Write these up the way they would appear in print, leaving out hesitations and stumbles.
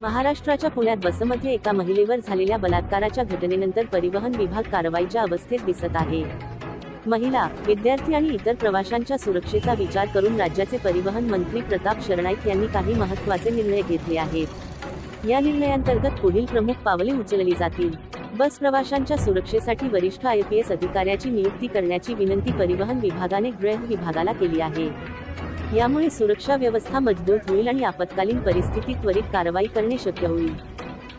महाराष्ट्राच्या पुण्यात बसमध्ये एका महिलेवर झालेल्या बलात्काराच्या घटनेनंतर परिवहन विभाग कारवाईच्या अवस्थेत दिसत आहे. महिला, विद्यार्थी आणि इतर प्रवाशांच्या सुरक्षेचा विचार करून राज्याचे परिवहन मंत्री प्रताप सरनाईक यांनी काही महत्त्वाचे निर्णय घेतले आहेत. या निर्णयांतर्गत पुढील प्रमुख पावले उचलली जातील. बस प्रवाशांच्या सुरक्षेसाठी वरिष्ठ IPS अधिकाऱ्याची नियुक्ती करण्याची विनंती परिवहन विभागाने गृह विभागाला केली आहे. यामुळे सुरक्षा व्यवस्था मजबूत होईल आणि आपत्कालीन परिस्थितीत त्वरित कारवाई करणे शक्य होईल.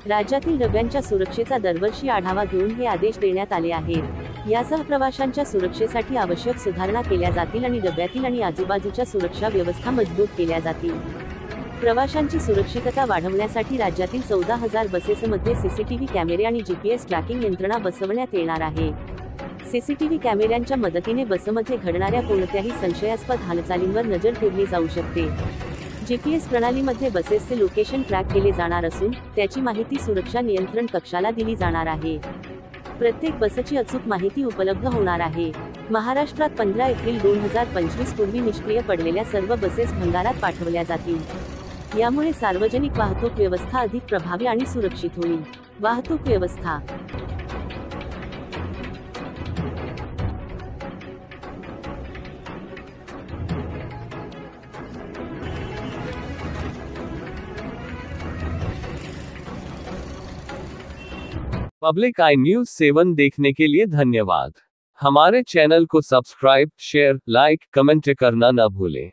राज्यातील डब्यांच्या सुरक्षेचा दरवर्षी आढावा घेऊन हे आदेश देण्यात आले आहेत. यासह प्रवाशांच्या सुरक्षेसाठी आवश्यक सुधारणा केल्या जातील आणि डब्यातील आणि आजूबाजूच्या सुरक्षा व्यवस्था मजबूत केल्या जातील. प्रवाशांची सुरक्षितता वाढवण्यासाठी राज्यातील 14,000 बसेसमध्ये CCTV कॅमेरे आणि GPS ट्रॅकिंग यंत्रणा बसवण्यात येणार आहे. CCTV कॅमेऱ्यांच्या मदतीने बसमध्ये घडणाऱ्या कोणत्याही संशयास्पद हालचालींवर नजर ठेवली जाऊ शकते. GPS प्रणालीमध्ये बसेसचे लोकेशन ट्रॅक केले जाणार असून त्याची माहिती सुरक्षा नियंत्रण कक्षाला दिली जाणार आहे. प्रत्येक बसची अचूक माहिती उपलब्ध होणार आहे. महाराष्ट्रात 15 एप्रिल 2025 पूर्वी निष्क्रिय पडलेल्या सर्व बसेस भंगारात पाठवल्या जातील. यामुळे सार्वजनिक वाहतूक व्यवस्था अधिक प्रभावी आणि सुरक्षित होईल. वाहतूक व्यवस्था पब्लिक आई न्यूज़ 7 देखने के लिए धन्यवाद। हमारे चैनल को सब्सक्राइब, शेयर, लाइक, कमेंट करना न भूलें।